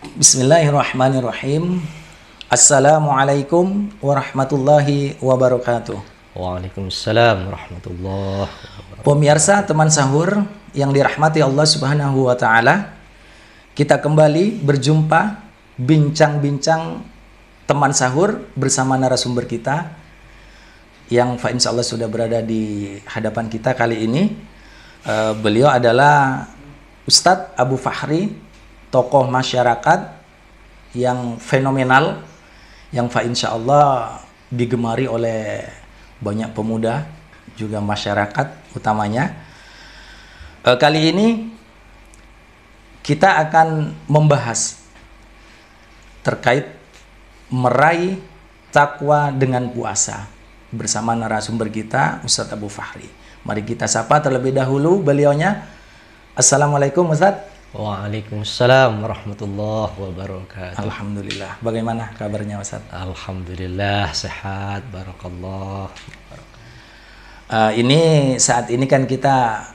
Bismillahirrahmanirrahim. Assalamualaikum warahmatullahi wabarakatuh. Waalaikumsalam warahmatullahi wabarakatuh. Pemirsa teman sahur yang dirahmati Allah Subhanahu wa taala, kita kembali berjumpa bincang-bincang teman sahur bersama narasumber kita yang insyaallah sudah berada di hadapan kita kali ini. Beliau adalah Ustadz Abu Fahri, tokoh masyarakat yang fenomenal, yang insya Allah digemari oleh banyak pemuda, juga masyarakat utamanya. Kali ini kita akan membahas terkait meraih takwa dengan puasa bersama narasumber kita, Ustadz Abu Fahri. Mari kita sapa terlebih dahulu beliaunya. Assalamualaikum Ustadz. Waalaikumsalam warahmatullahi wabarakatuh. Alhamdulillah. Bagaimana kabarnya Ustaz? Alhamdulillah sehat, barakallah. Ini saat ini kan kita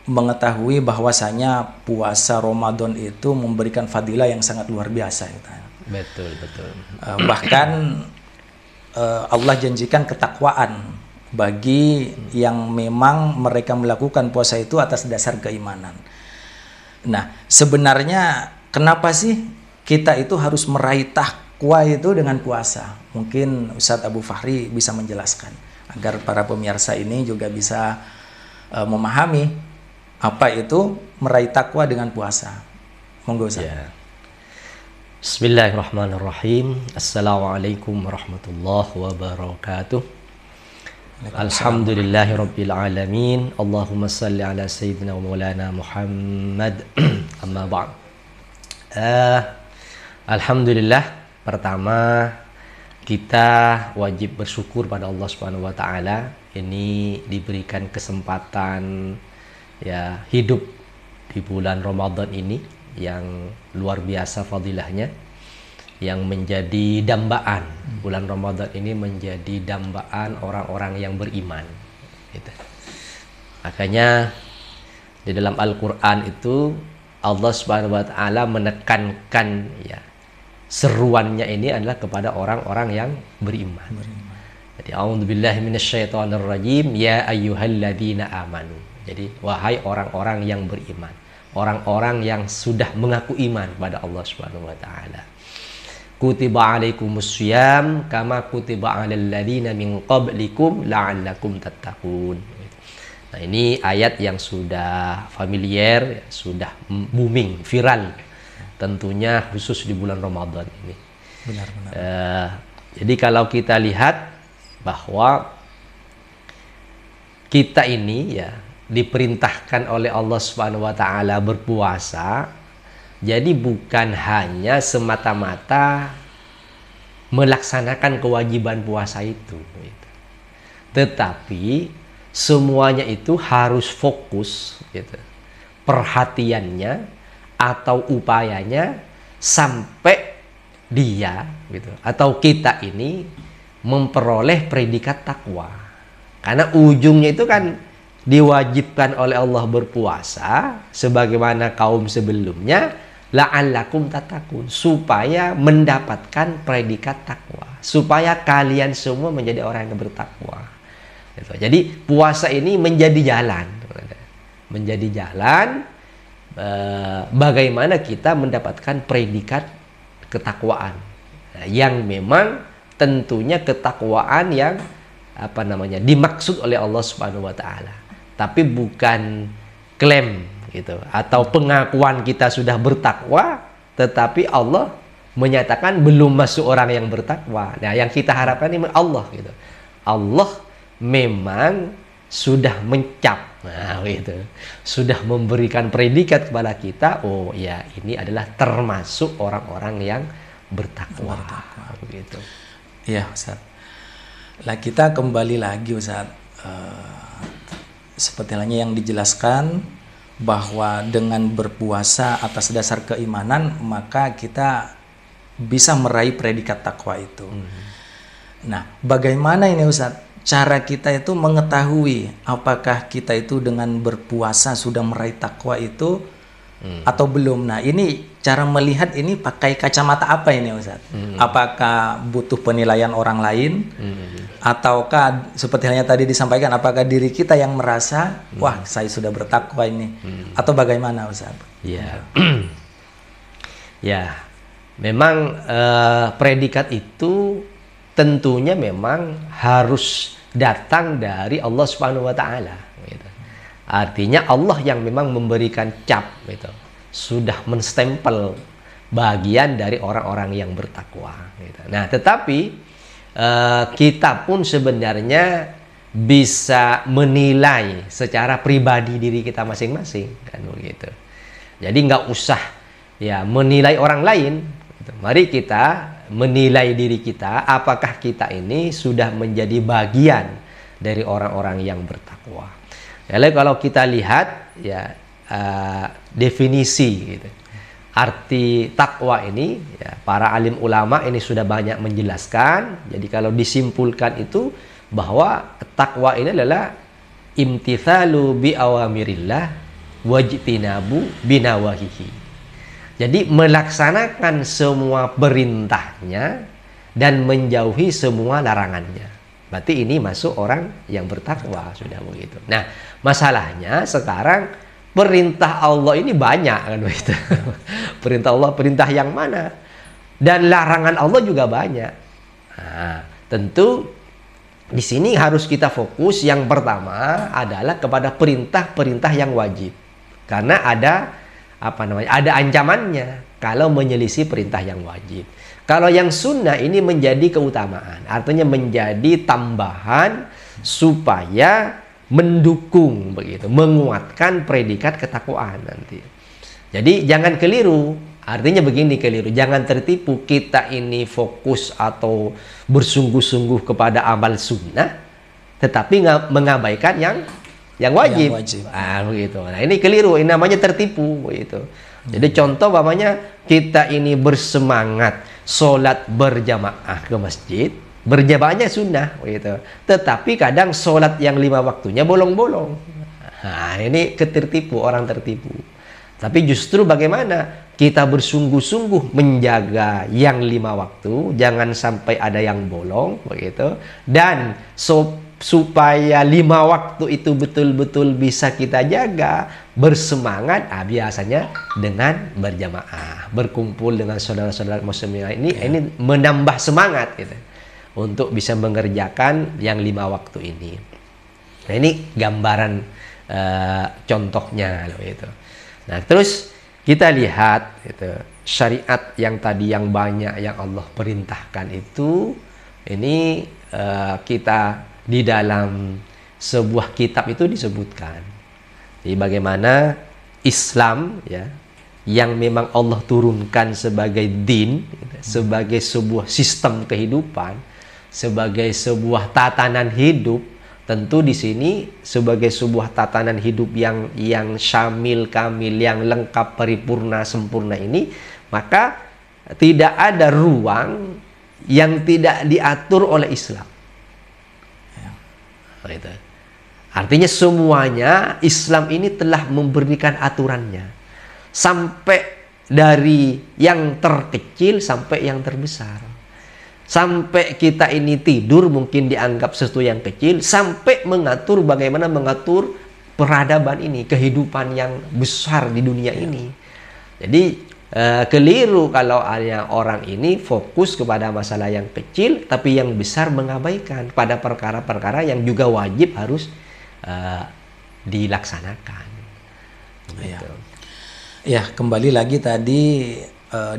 mengetahui bahwasanya puasa Ramadan itu memberikan fadilah yang sangat luar biasa. Betul, betul. Bahkan Allah janjikan ketakwaan bagi yang memang mereka melakukan puasa itu atas dasar keimanan. Nah, sebenarnya kenapa sih kita itu harus meraih takwa itu dengan puasa? Mungkin Ustadz Abu Fahri bisa menjelaskan agar para pemirsa ini juga bisa memahami apa itu meraih takwa dengan puasa. Monggo Ustadz. Ya. Bismillahirrahmanirrahim. Assalamualaikum warahmatullahi wabarakatuh. Alhamdulillahi Rabbil Alamin. Allahumma salli ala Sayyidina wa maulana Muhammad. Amma ba'd. Alhamdulillah, pertama kita wajib bersyukur pada Allah Subhanahu wa taala. Ini diberikan kesempatan ya hidup di bulan Ramadan ini yang luar biasa fadilahnya, yang menjadi dambaan. Bulan Ramadan ini menjadi dambaan orang-orang yang beriman gitu. Makanya di dalam Al-Quran itu Allah Subhanahu wa ta'ala menekankan ya seruannya ini adalah kepada orang-orang yang beriman. Jadi a'udzubillahi minasyaitonirrajim, ya ayyuhalladzina amanu. Jadi wahai orang-orang yang beriman, orang-orang yang sudah mengaku iman pada Allah Subhanahu wa ta'ala. Kutiba alaikumussyam kama kutiba alal ladzina min qablikum la'allakum tattaqun. Nah, ini ayat yang sudah familiar, sudah booming, viral. Tentunya khusus di bulan Ramadan ini. Benar-benar. Jadi kalau kita lihat bahwa kita ini ya diperintahkan oleh Allah Subhanahu wa taala berpuasa. Jadi bukan hanya semata-mata melaksanakan kewajiban puasa itu, tetapi semuanya itu harus fokus, gitu. Perhatiannya atau upayanya sampai dia, gitu, atau kita ini memperoleh predikat takwa. Karena ujungnya itu kan diwajibkan oleh Allah berpuasa sebagaimana kaum sebelumnya, la'allakum tattaqun, supaya mendapatkan predikat takwa, supaya kalian semua menjadi orang yang bertakwa. Jadi puasa ini menjadi jalan, bagaimana kita mendapatkan predikat ketakwaan, yang memang tentunya ketakwaan yang dimaksud oleh Allah Subhanahu wa taala, tapi bukan klaim gitu, atau pengakuan kita sudah bertakwa, tetapi Allah menyatakan belum masuk orang yang bertakwa. Nah, yang kita harapkan ini Allah gitu. Allah memang sudah mencap, gitu, sudah memberikan predikat kepada kita. Oh ya, ini adalah termasuk orang-orang yang bertakwa. Gitu. Iya Ustaz. Lah kita kembali lagi Ustaz. Seperti halnya yang dijelaskan bahwa dengan berpuasa atas dasar keimanan maka kita bisa meraih predikat takwa itu. Nah, bagaimana ini Ustaz cara kita itu mengetahui apakah kita itu dengan berpuasa sudah meraih takwa itu atau belum. Nah, ini cara melihat ini pakai kacamata apa ini Ustaz? Apakah butuh penilaian orang lain? Ataukah seperti halnya tadi disampaikan, apakah diri kita yang merasa, wah saya sudah bertakwa ini? Atau bagaimana Ustaz? Ya, ya, memang predikat itu tentunya memang harus datang dari Allah Subhanahu wa Ta'ala. Gitu. Artinya Allah yang memang memberikan cap, gitu, sudah menstempel bagian dari orang-orang yang bertakwa. Gitu. Nah, tetapi kita pun sebenarnya bisa menilai secara pribadi diri kita masing-masing, kan begitu. Jadi nggak usah ya menilai orang lain. Gitu. Mari kita menilai diri kita, apakah kita ini sudah menjadi bagian dari orang-orang yang bertakwa. Lalu kalau kita lihat ya definisi gitu, arti takwa ini ya, para alim ulama ini sudah banyak menjelaskan. Jadi kalau disimpulkan itu bahwa takwa ini adalah imtithalu bi awamirillah wajtinabu binawahihi. Jadi melaksanakan semua perintahnya dan menjauhi semua larangannya. Berarti ini masuk orang yang bertakwa, sudah begitu. Nah, masalahnya sekarang perintah Allah ini banyak kan begitu. Perintah Allah, perintah yang mana? Dan larangan Allah juga banyak. Nah, tentu di sini harus kita fokus yang pertama adalah kepada perintah-perintah yang wajib. Karena ada ada ancamannya kalau menyelisih perintah yang wajib. Kalau yang sunnah ini menjadi keutamaan, artinya menjadi tambahan supaya mendukung begitu, menguatkan predikat ketakwaan nanti. Jadi jangan keliru, artinya begini keliru, jangan tertipu kita ini fokus atau bersungguh-sungguh kepada amal sunnah, tetapi mengabaikan yang wajib. Begitu. Nah, ini keliru, ini namanya tertipu begitu. Jadi contoh umpamanya kita ini bersemangat sholat berjamaah ke masjid, berjamaahnya sunnah begitu. Tetapi kadang sholat yang 5 waktunya bolong-bolong. Nah, ini ketertipu, orang tertipu. Tapi justru bagaimana kita bersungguh-sungguh menjaga yang 5 waktu, jangan sampai ada yang bolong begitu. Dan supaya 5 waktu itu betul-betul bisa kita jaga, bersemangat, biasanya dengan berjamaah, berkumpul dengan saudara-saudara muslimin ini menambah semangat gitu, untuk bisa mengerjakan yang 5 waktu ini. Nah, ini gambaran contohnya gitu. Nah, terus kita lihat gitu, syariat yang tadi yang banyak yang Allah perintahkan itu, ini kita di dalam sebuah kitab itu disebutkan. Jadi bagaimana Islam ya, yang memang Allah turunkan sebagai din, sebagai sebuah sistem kehidupan, sebagai sebuah tatanan hidup, tentu di sini sebagai sebuah tatanan hidup yang syamil, kamil, yang lengkap, paripurna, sempurna ini, maka tidak ada ruang yang tidak diatur oleh Islam. Artinya semuanya Islam ini telah memberikan aturannya, sampai dari yang terkecil sampai yang terbesar. Sampai kita ini tidur mungkin dianggap sesuatu yang kecil, sampai mengatur bagaimana mengatur peradaban ini, kehidupan yang besar di dunia ini. Jadi keliru kalau hanya orang ini fokus kepada masalah yang kecil, tapi yang besar mengabaikan pada perkara-perkara yang juga wajib harus dilaksanakan. Gitu. Ya, kembali lagi tadi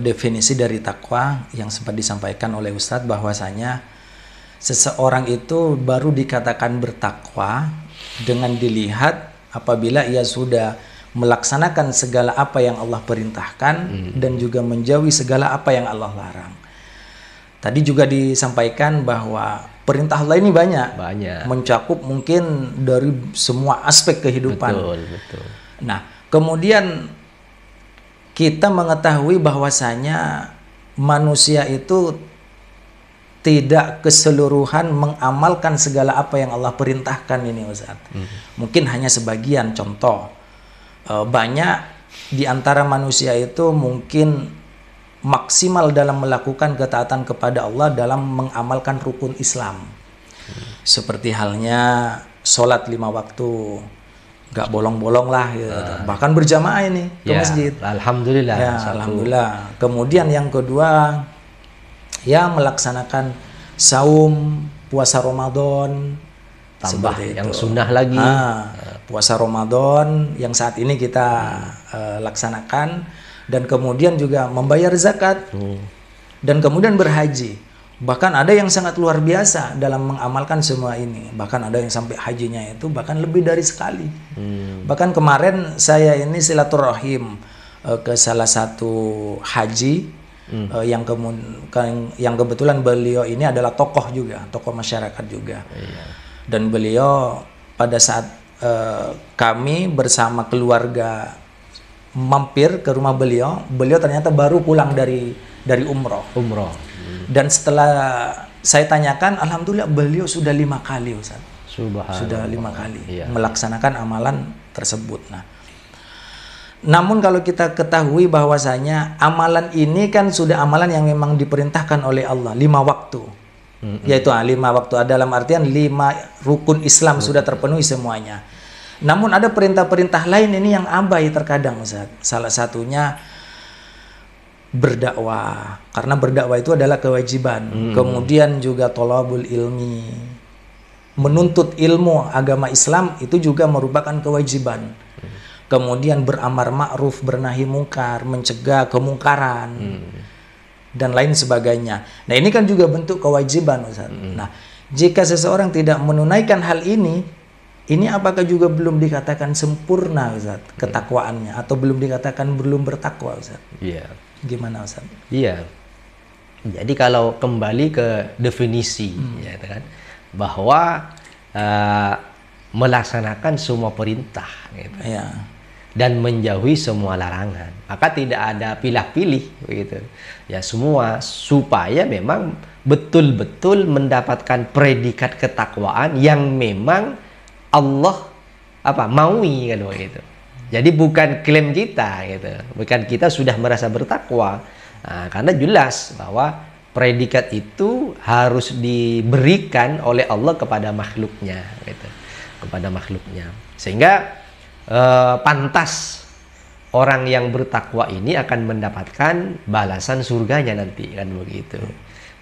definisi dari takwa yang sempat disampaikan oleh Ustadz, bahwasanya seseorang itu baru dikatakan bertakwa dengan dilihat apabila ia sudah melaksanakan segala apa yang Allah perintahkan dan juga menjauhi segala apa yang Allah larang. Tadi juga disampaikan bahwa perintah Allah ini banyak. Mencakup mungkin dari semua aspek kehidupan. Betul. Nah, kemudian kita mengetahui bahwasanya manusia itu tidak keseluruhan mengamalkan segala apa yang Allah perintahkan ini Ustaz. Mungkin hanya sebagian. Contoh, banyak di antara manusia itu mungkin maksimal dalam melakukan ketaatan kepada Allah dalam mengamalkan rukun Islam. Seperti halnya sholat 5 waktu, nggak bolong-bolong lah gitu. Bahkan berjamaah ini ke masjid. Alhamdulillah. Ya, alhamdulillah. Kemudian yang kedua, ya melaksanakan saum, puasa Ramadan, Tambah seperti yang itu. sunnah lagi. Puasa Ramadan yang saat ini kita laksanakan, dan kemudian juga membayar zakat, dan kemudian berhaji. Bahkan ada yang sangat luar biasa dalam mengamalkan semua ini. Bahkan ada yang sampai hajinya itu bahkan lebih dari sekali. Bahkan kemarin saya ini silaturahim ke salah satu haji yang kebetulan beliau ini adalah tokoh juga, tokoh masyarakat juga. Dan beliau pada saat kami bersama keluarga mampir ke rumah beliau ternyata baru pulang dari umroh. Dan setelah saya tanyakan, alhamdulillah beliau sudah 5 kali, Ustaz. Sudah 5 kali melaksanakan amalan tersebut. Nah, namun kalau kita ketahui bahwasanya amalan ini kan sudah amalan yang memang diperintahkan oleh Allah 5 waktu. Yaitu 5 waktu dalam artian 5 rukun Islam sudah terpenuhi semuanya. Namun ada perintah-perintah lain ini yang abai terkadang, Ustaz. Salah satunya berdakwah, karena berdakwah itu adalah kewajiban. Kemudian juga thalabul ilmi, menuntut ilmu agama Islam itu juga merupakan kewajiban. Kemudian beramar ma'ruf, bernahi mungkar, mencegah kemungkaran, dan lain sebagainya. Nah, ini kan juga bentuk kewajiban, Ustaz. Nah, jika seseorang tidak menunaikan hal ini apakah juga belum dikatakan sempurna, Ustaz, ketakwaannya, atau belum dikatakan belum bertakwa, Ustaz? Iya. Gimana, Ustaz? Iya. Jadi kalau kembali ke definisi, ya kan, bahwa melaksanakan semua perintah, gitu, dan menjauhi semua larangan, maka tidak ada pilih-pilih, begitu. Ya, semua supaya memang betul-betul mendapatkan predikat ketakwaan yang memang Allah maui, kan begitu. Jadi bukan klaim kita, gitu. Bukan kita sudah merasa bertakwa. Nah, karena jelas bahwa predikat itu harus diberikan oleh Allah kepada makhluknya, gitu. Kepada makhluknya. Sehingga pantas orang yang bertakwa ini akan mendapatkan balasan surganya nanti, kan begitu.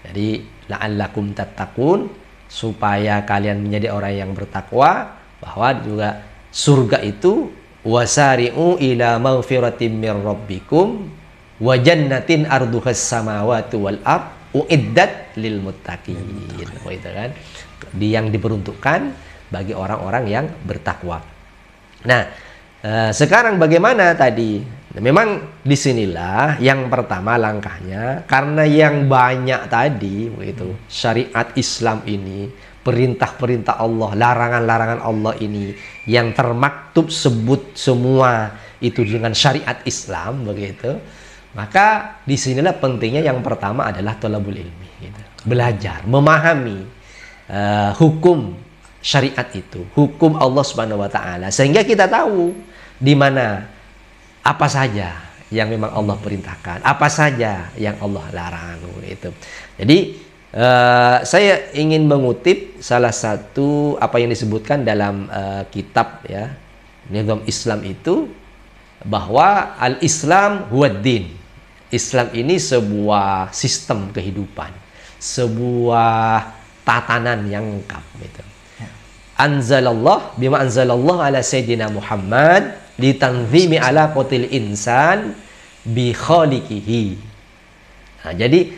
Jadi la'allakum tattaqun, supaya kalian menjadi orang yang bertakwa, bahwa juga surga itu wasari'u ila maghfiratin mir rabbikum wa jannatin arduhas samawati wal ard uiddat lil muttaqin, gitu kan. Yang diperuntukkan bagi orang-orang yang bertakwa. Nah, sekarang bagaimana tadi? Memang disinilah yang pertama langkahnya, karena yang banyak tadi begitu syariat Islam ini, perintah-perintah Allah, larangan-larangan Allah ini yang termaktub sebut semua itu dengan syariat Islam, begitu. Maka disinilah pentingnya yang pertama adalah thalabul ilmi, gitu. Belajar, memahami hukum syariat itu, hukum Allah Subhanahu wa taala, sehingga kita tahu di mana apa saja yang memang Allah perintahkan, apa saja yang Allah larang, gitu. Jadi saya ingin mengutip salah satu apa yang disebutkan dalam kitab, ya, Nizam Islam itu, bahwa al-Islam huwad-din. Islam ini sebuah sistem kehidupan, sebuah tatanan yang lengkap, gitu. Anzalallah bima anzalallah ala sayyidina Muhammad litanzimi ala qatil insan bi khaliqihi. Nah, jadi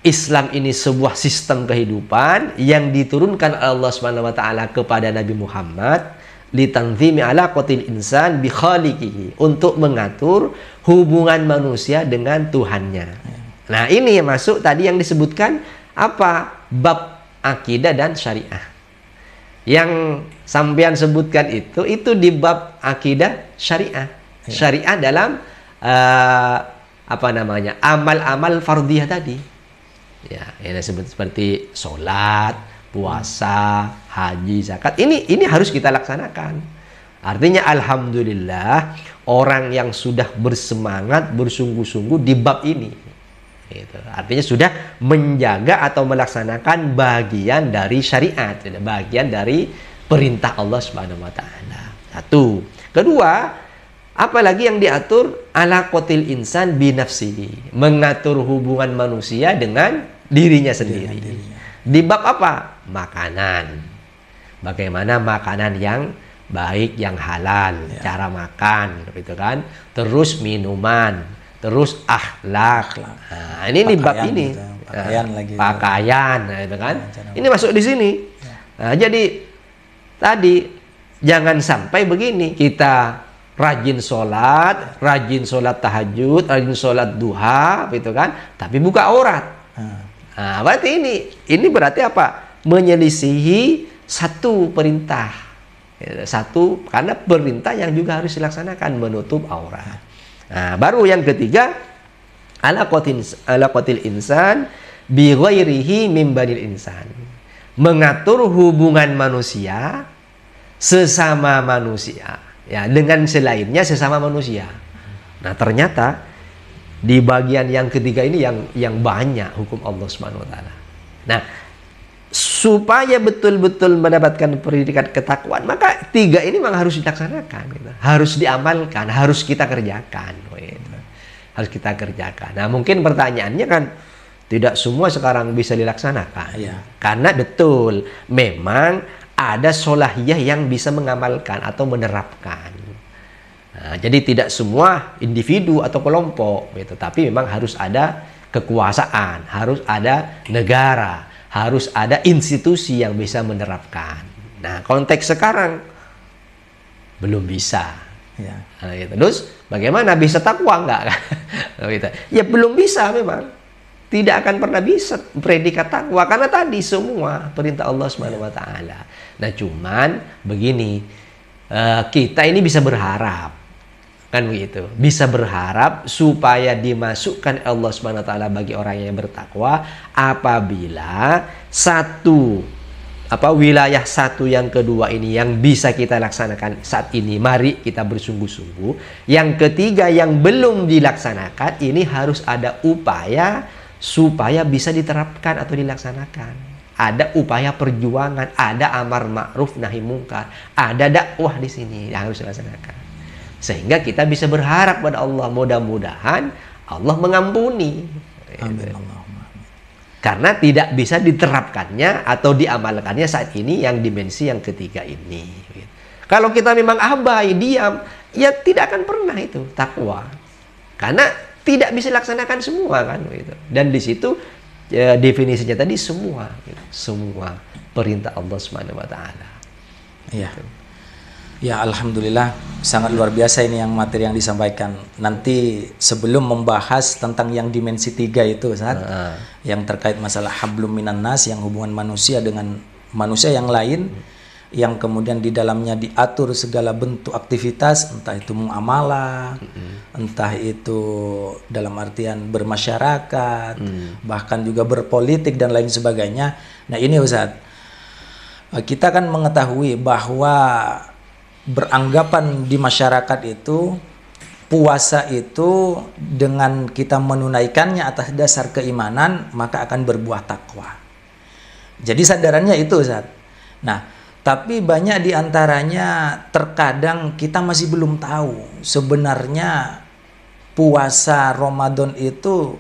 Islam ini sebuah sistem kehidupan yang diturunkan Allah Subhanahu wa taala kepada Nabi Muhammad litanzimi ala qatil insan bi khaliqihi, untuk mengatur hubungan manusia dengan Tuhannya. Nah, ini yang masuk tadi yang disebutkan apa? Bab akidah dan syariah. Yang sampean sebutkan itu di bab akidah syariah. Syariah dalam amal-amal fardhiyah tadi. Ya, yang disebut seperti sholat, puasa, haji, zakat. Ini harus kita laksanakan. Artinya alhamdulillah orang yang sudah bersemangat, bersungguh-sungguh di bab ini. Gitu. Artinya sudah menjaga atau melaksanakan bagian dari syariat, bagian dari perintah Allah Subhanahu wa taala. Satu. Kedua, apalagi yang diatur ala qatil insan binafsihi, mengatur hubungan manusia dengan dirinya sendiri. Di bab apa? Makanan. Bagaimana makanan yang baik, yang halal, cara makan, gitu kan. Terus minuman, terus akhlak. Nah, ini di bab ini. Gitu. Pakaian lagi. Pakaian, gitu kan. Ini masuk di sini. Nah, jadi tadi jangan sampai begini, kita rajin sholat tahajud, rajin sholat duha, gitu kan. Tapi buka aurat. Nah, berarti ini berarti apa? Menyelisihi satu perintah. Satu, karena perintah yang juga harus dilaksanakan, menutup aurat. Nah, baru yang ketiga, ala qatil insan bi ghairihi min banil insan. Mengatur hubungan manusia sesama manusia, ya, dengan selainnya sesama manusia. Nah, ternyata di bagian yang ketiga ini yang banyak hukum Allah Subhanahu wa taala. Nah, supaya betul-betul mendapatkan pendidikan ketakwaan, maka tiga ini memang harus dilaksanakan, gitu. Harus diamalkan, harus kita kerjakan, gitu. Harus kita kerjakan. Nah, mungkin pertanyaannya kan tidak semua sekarang bisa dilaksanakan, karena betul memang ada solahiyah yang bisa mengamalkan atau menerapkan. Nah, jadi tidak semua individu atau kelompok, gitu. Tapi memang harus ada kekuasaan, harus ada negara, harus ada institusi yang bisa menerapkan. Nah, konteks sekarang belum bisa. Nah, gitu. Terus bagaimana bisa takwa enggak? Gitu. Ya belum bisa memang. Tidak akan pernah bisa predikat takwa karena tadi semua perintah Allah Subhanahu wa taala. Nah, cuman begini, kita ini bisa berharap, kan begitu, bisa berharap supaya dimasukkan Allah Subhanahu wa taala bagi orang yang bertakwa apabila wilayah satu yang kedua ini yang bisa kita laksanakan saat ini, mari kita bersungguh-sungguh. Yang ketiga yang belum dilaksanakan, ini harus ada upaya supaya bisa diterapkan atau dilaksanakan. Ada upaya perjuangan, ada amar ma'ruf nahi mungkar, ada dakwah di sini yang harus dilaksanakan. Sehingga kita bisa berharap pada Allah, mudah-mudahan Allah mengampuni. Amin. Karena tidak bisa diterapkannya atau diamalkannya saat ini yang dimensi yang ketiga ini. Kalau kita memang abai, diam, ya tidak akan pernah itu takwa. Karena tidak bisa dilaksanakan semua, kan gitu. Dan di situ definisinya tadi semua, gitu. Semua perintah Allah Subhanahu wa taala. Iya. Ya, alhamdulillah sangat luar biasa ini yang materi yang disampaikan. Nanti sebelum membahas tentang yang dimensi 3 itu, Ustaz, yang terkait masalah hablum minan nas, yang hubungan manusia dengan manusia yang lain, yang kemudian di dalamnya diatur segala bentuk aktivitas, entah itu muamalah, entah itu dalam artian bermasyarakat, bahkan juga berpolitik dan lain sebagainya. Nah, ini Ustaz, kita kan mengetahui bahwa beranggapan di masyarakat itu puasa itu dengan kita menunaikannya atas dasar keimanan maka akan berbuah takwa. Jadi sadarannya itu, Ustaz. Nah, tapi banyak diantaranya terkadang kita masih belum tahu sebenarnya puasa Ramadan itu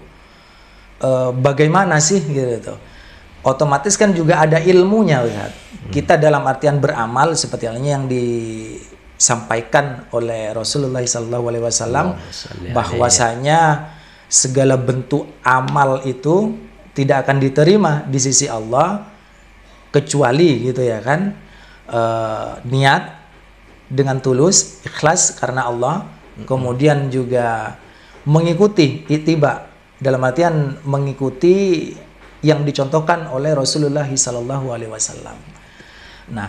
bagaimana sih gitu. Otomatis kan juga ada ilmunya, Ustaz. Kita dalam artian beramal seperti halnya yang disampaikan oleh Rasulullah SAW, bahwasanya segala bentuk amal itu tidak akan diterima di sisi Allah kecuali gitu ya kan, niat dengan tulus, ikhlas karena Allah, kemudian juga mengikuti ittiba, dalam artian mengikuti yang dicontohkan oleh Rasulullah SAW. Nah,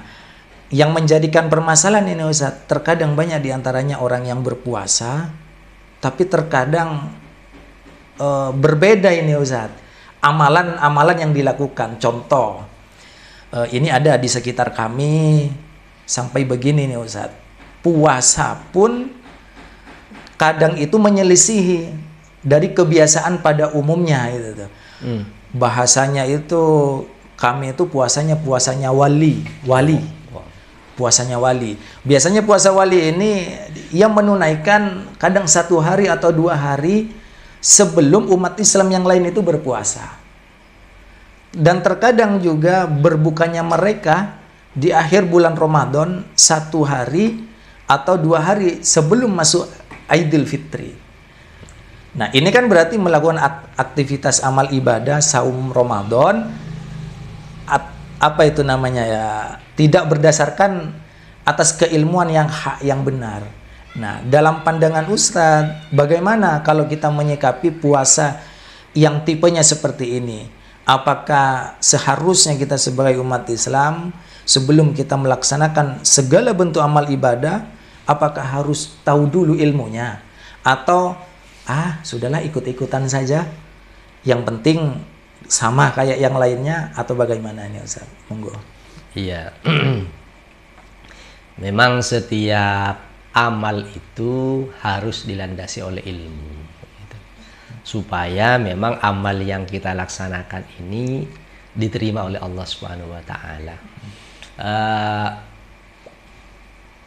yang menjadikan permasalahan ini, Ustaz, terkadang banyak diantaranya orang yang berpuasa, tapi terkadang berbeda ini, Ustaz, amalan-amalan yang dilakukan. Contoh, ini ada di sekitar kami sampai begini nih, Ustaz. puasa pun kadang itu menyelisihi dari kebiasaan pada umumnya itu tuh. Bahasanya itu kami itu puasanya wali. Puasanya wali. Biasanya puasa wali ini yang menunaikan kadang 1 hari atau 2 hari sebelum umat Islam yang lain itu berpuasa. Dan terkadang juga berbukanya mereka di akhir bulan Ramadan 1 hari atau 2 hari sebelum masuk Aidil Fitri. Nah, ini kan berarti melakukan aktivitas amal ibadah saum Ramadan, apa itu namanya ya, tidak berdasarkan atas keilmuan yang hak, yang benar. Nah, dalam pandangan Ustadz, bagaimana kalau kita menyikapi puasa yang tipenya seperti ini? Apakah seharusnya kita sebagai umat Islam sebelum kita melaksanakan segala bentuk amal ibadah, apakah harus tahu dulu ilmunya? Atau sudahlah ikut-ikutan saja, yang penting sama kayak yang lainnya, atau bagaimana ini Ustaz? Monggo. Iya. Memang setiap amal itu harus dilandasi oleh ilmu, gitu. Supaya memang amal yang kita laksanakan ini diterima oleh Allah Subhanahu wa taala.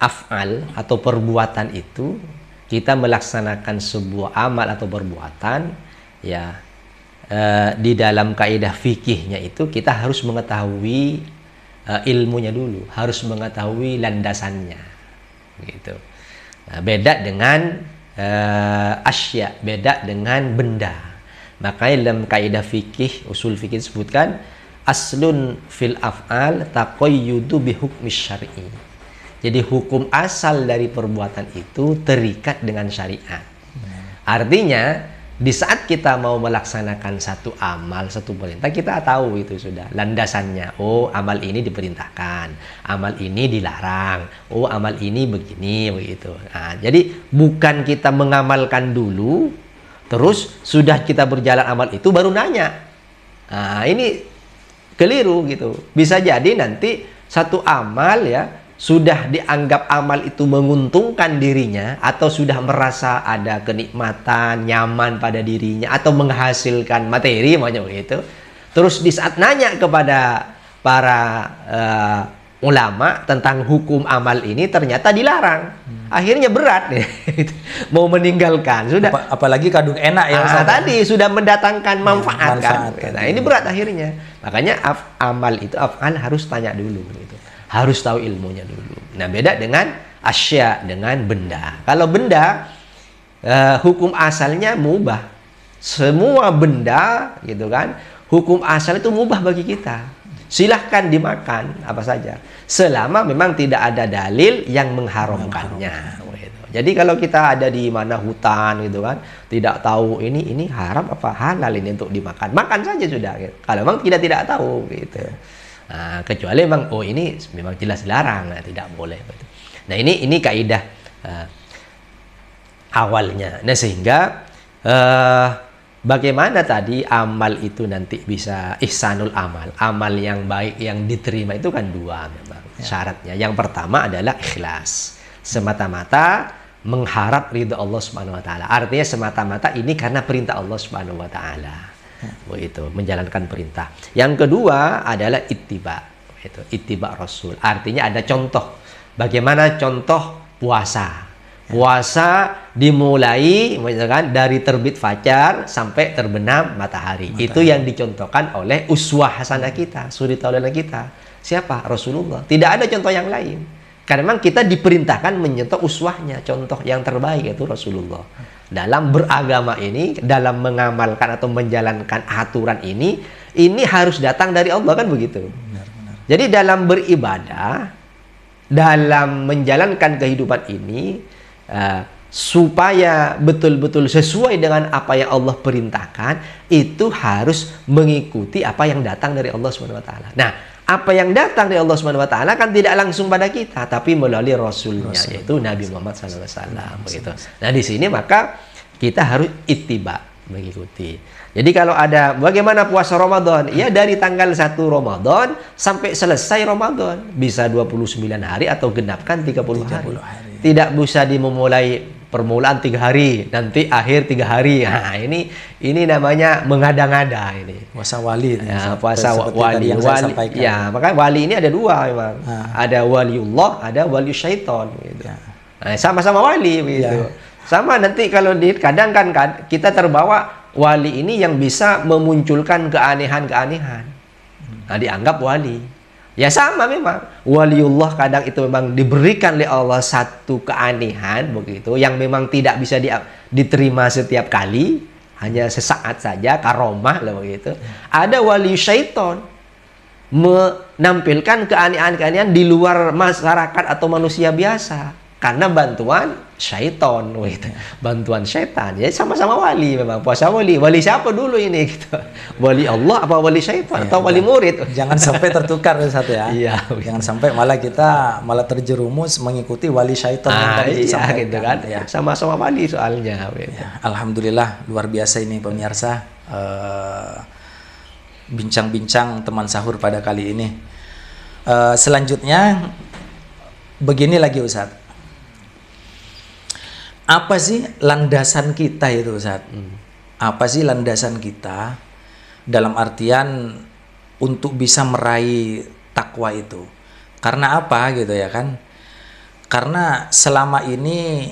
Af'al atau perbuatan itu, kita melaksanakan sebuah amal atau perbuatan, ya, di dalam kaidah fikihnya itu kita harus mengetahui ilmunya dulu, harus mengetahui landasannya, gitu. Nah, beda dengan asya, beda dengan benda. Makanya dalam kaidah fikih, usul fikih disebutkan aslun fil af'al taqayyudu bi hukmi syar'i. Jadi hukum asal dari perbuatan itu terikat dengan syariat. Artinya di saat kita mau melaksanakan satu amal, satu perintah, kita tahu itu sudah landasannya. Oh, amal ini diperintahkan, amal ini dilarang, oh amal ini begini, begitu. Nah, jadi bukan kita mengamalkan dulu, terus sudah kita berjalan amal itu baru nanya. Nah, ini keliru gitu. Bisa jadi nanti satu amal, ya, sudah dianggap amal itu menguntungkan dirinya, atau sudah merasa ada kenikmatan, nyaman pada dirinya, atau menghasilkan materi, macam begitu. Terus di saat nanya kepada para ulama tentang hukum amal ini, ternyata dilarang. Akhirnya berat nih, mau meninggalkan. Sudah. Apalagi kadung enak ya. Tadi sudah mendatangkan manfaat kan. Nah, ini berat akhirnya. Makanya amal itu, af'al harus tanya dulu gitu. Harus tahu ilmunya dulu. Nah, beda dengan asya, dengan benda. Kalau benda, hukum asalnya mubah. Semua benda, gitu kan, hukum asal itu mubah bagi kita. Silahkan dimakan apa saja, selama memang tidak ada dalil yang mengharamkannya. Gitu. Jadi kalau kita ada di mana hutan, gitu kan, tidak tahu ini haram apa halal ini untuk dimakan, makan saja sudah. Gitu. Kalau memang tidak tahu, gitu. Nah, kecuali memang ini memang jelas dilarang, nah, tidak boleh. Nah, ini kaidah awalnya. Nah, sehingga bagaimana tadi amal itu nanti bisa ihsanul amal, amal yang baik yang diterima itu kan dua memang syaratnya. Yang pertama adalah ikhlas, semata-mata mengharap ridha Allah Subhanahu wa taala. Artinya semata-mata ini karena perintah Allah Subhanahu wa taala. Itu menjalankan perintah. Yang kedua adalah ittiba, itu ittiba Rasul. Artinya ada contoh. Bagaimana contoh puasa? Puasa dimulai misalkan dari terbit fajar sampai terbenam matahari. Itu yang dicontohkan oleh uswah hasanah kita, suri tauladan kita. Siapa? Rasulullah. Tidak ada contoh yang lain. Karena memang kita diperintahkan menyentuh uswahnya, contoh yang terbaik itu Rasulullah. Dalam beragama ini, dalam mengamalkan atau menjalankan aturan ini harus datang dari Allah, kan begitu. Benar. Jadi dalam beribadah, dalam menjalankan kehidupan ini, supaya betul-betul sesuai dengan apa yang Allah perintahkan, itu harus mengikuti apa yang datang dari Allah SWT. Nah, apa yang datang dari Allah SWT kan tidak langsung pada kita, tapi melalui Rasulnya, yaitu Nabi Muhammad SAW. Begitu. Nah, di sini maka kita harus ittiba, mengikuti. Jadi kalau ada bagaimana puasa Ramadan, ya dari tanggal 1 Ramadan sampai selesai Ramadan, bisa 29 hari atau genapkan 30 hari. tidak bisa dimulai permulaan 3 hari, nanti akhir 3 hari. Nah, ini namanya mengada-ngada ini. Puasa wali. Ya, puasa seperti wali. tadi yang saya sampaikan. Ya, maka wali ini ada 2 memang. Ada waliullah, ada wali syaiton gitu. Ya. Nah, sama-sama wali begitu. Ya. Sama nanti kalau kadang kan kita terbawa wali ini yang bisa memunculkan keanehan-keanehan. Nah, dianggap wali. Ya sama memang. Waliullah kadang itu memang diberikan oleh Allah satu keanehan begitu yang memang tidak bisa diterima setiap kali, hanya sesaat saja, karomah lah begitu. Ada wali syaiton menampilkan keanehan-keanehan di luar masyarakat atau manusia biasa karena bantuan syaiton gitu. Bantuan setan. Ya sama-sama wali memang. Puasa wali. Wali siapa dulu ini gitu? Wali Allah apa wali syaitan atau wali murid? Jangan sampai tertukar satu ya. Iya. Jangan sampai kita malah terjerumus mengikuti wali syaitan yang tadi disampaikan, gitu kan. Ya. Sama-sama wali soalnya. Ya, alhamdulillah luar biasa ini pemirsa. Bincang-bincang teman sahur pada kali ini. Selanjutnya begini lagi Ustadz. Apa sih landasan kita itu Ustaz? Apa sih landasan kita dalam artian untuk bisa meraih takwa itu? Karena apa gitu ya kan? Karena selama ini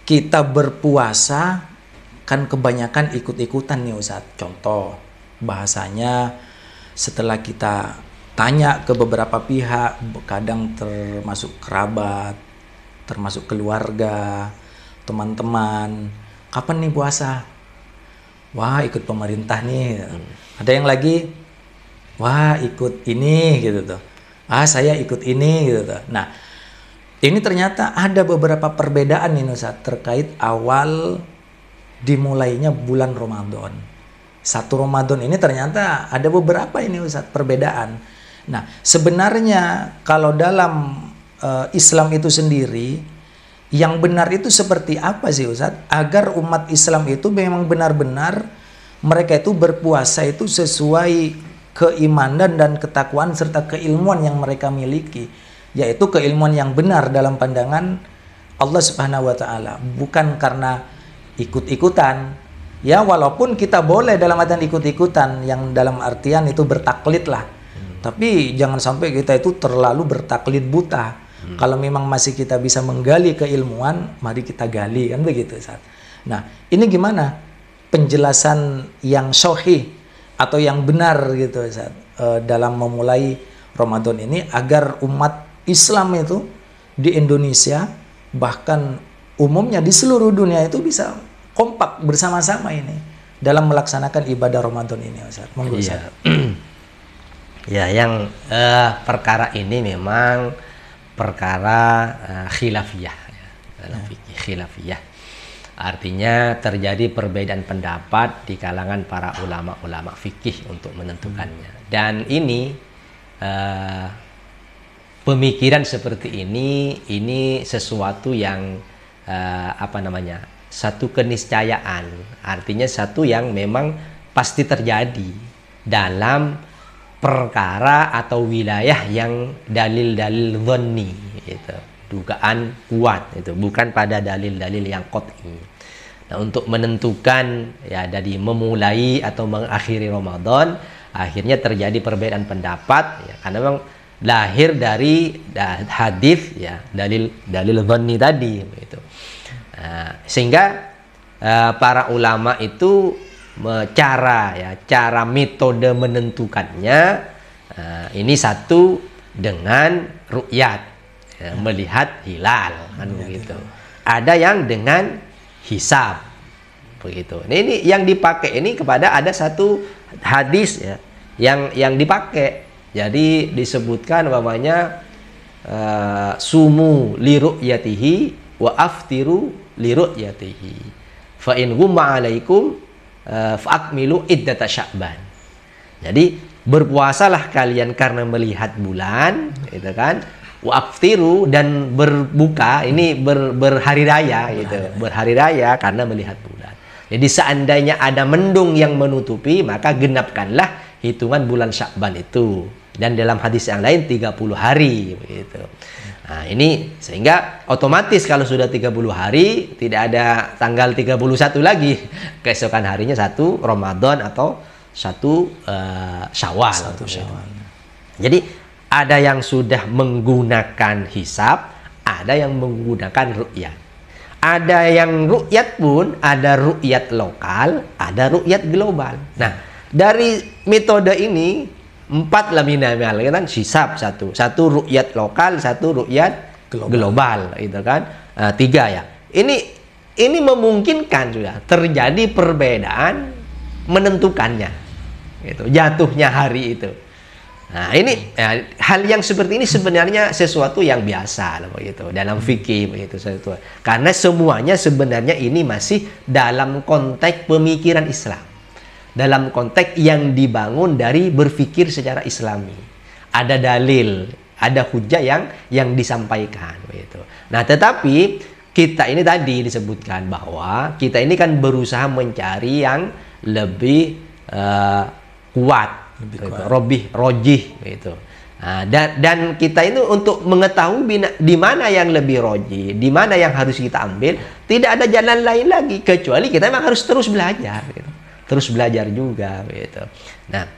kita berpuasa kan kebanyakan ikut-ikutan nih Ustaz. Contoh bahasanya setelah kita tanya ke beberapa pihak, kadang termasuk kerabat, termasuk keluarga, teman-teman, kapan nih puasa? Wah, ikut pemerintah nih. Ada yang lagi, wah ikut ini gitu tuh. Ah, saya ikut ini gitu tuh. Nah, ini ternyata ada beberapa perbedaan nih Ustaz terkait awal dimulainya bulan Ramadan. 1 Ramadan ini ternyata ada beberapa ini Ustaz perbedaan. Nah, sebenarnya kalau dalam Islam itu sendiri yang benar itu seperti apa sih Ustaz agar umat Islam itu memang benar-benar mereka itu berpuasa itu sesuai keimanan dan ketakwaan serta keilmuan yang mereka miliki, yaitu keilmuan yang benar dalam pandangan Allah Subhanahu wa taala, bukan karena ikut-ikutan. Ya, walaupun kita boleh dalam artian ikut-ikutan yang dalam artian itu bertaklid lah. Tapi jangan sampai kita itu terlalu bertaklid buta. Kalau memang masih kita bisa menggali keilmuan, mari kita gali, kan begitu Ustaz. Nah, ini gimana penjelasan yang sahih atau yang benar gitu Ustaz dalam memulai Ramadan ini agar umat Islam itu di Indonesia bahkan umumnya di seluruh dunia itu bisa kompak bersama-sama ini dalam melaksanakan ibadah Ramadan ini Ustaz. Monggo Ustaz. Ya, yang perkara ini memang perkara khilafiyah ya, dalam fikih khilafiyah. Artinya terjadi perbedaan pendapat di kalangan para ulama-ulama fikih untuk menentukannya. Dan ini pemikiran seperti ini sesuatu yang satu keniscayaan. Artinya satu yang memang pasti terjadi dalam perkara atau wilayah yang dalil-dalil dhanni itu, dugaan kuat itu, bukan pada dalil-dalil yang qat'i. Nah, untuk menentukan ya dari memulai atau mengakhiri Ramadan, akhirnya terjadi perbedaan pendapat ya, karena memang lahir dari hadis ya, dalil dhanni tadi begitu. Nah, sehingga para ulama itu cara metode menentukannya ini satu dengan ru'yat ya, melihat hilal kan begitu. Ada yang dengan hisab begitu. Nah, ini yang dipakai ini kepada ada satu hadis ya yang dipakai. Jadi disebutkan umpamanya sumu li ru'yatihi wa aftiru li ru'yatihi. Fa in ghumma 'alaikum fa'akmilu iddata Sya'ban. Jadi berpuasalah kalian karena melihat bulan, gitu kan? Wa'aftiru dan berbuka ini berhari raya gitu. Berhari raya karena melihat bulan. Jadi seandainya ada mendung yang menutupi, maka genapkanlah hitungan bulan Sya'ban itu. Dan dalam hadis yang lain 30 hari begitu. Nah, ini sehingga otomatis kalau sudah 30 hari tidak ada tanggal 31 lagi. Keesokan harinya 1 Ramadan atau 1 Syawal. 1 Syawal. Jadi ada yang sudah menggunakan hisab, ada yang menggunakan ru'yat. Ada yang ru'yat pun ada ru'yat lokal, ada ru'yat global. Nah, dari metode ini 4 lah minimal kan, hisab 1 ru'yat lokal, 1 ru'yat global gitu kan. 3 ya. Ini memungkinkan sudah terjadi perbedaan menentukannya. Gitu, jatuhnya hari itu. Nah, ini hal yang seperti ini sebenarnya sesuatu yang biasa begitu dalam fikih begitu sesuatu. Karena semuanya sebenarnya ini masih dalam konteks pemikiran Islam. Dalam konteks yang dibangun dari berpikir secara Islami. Ada dalil, ada hujah yang disampaikan begitu. Nah, tetapi kita ini tadi disebutkan bahwa kita ini kan berusaha mencari yang lebih kuat, rojih gitu. Nah, dan kita itu untuk mengetahui di mana yang lebih rojih, di mana yang harus kita ambil, tidak ada jalan lain lagi kecuali kita memang harus terus belajar gitu. Terus belajar juga gitu. Nah,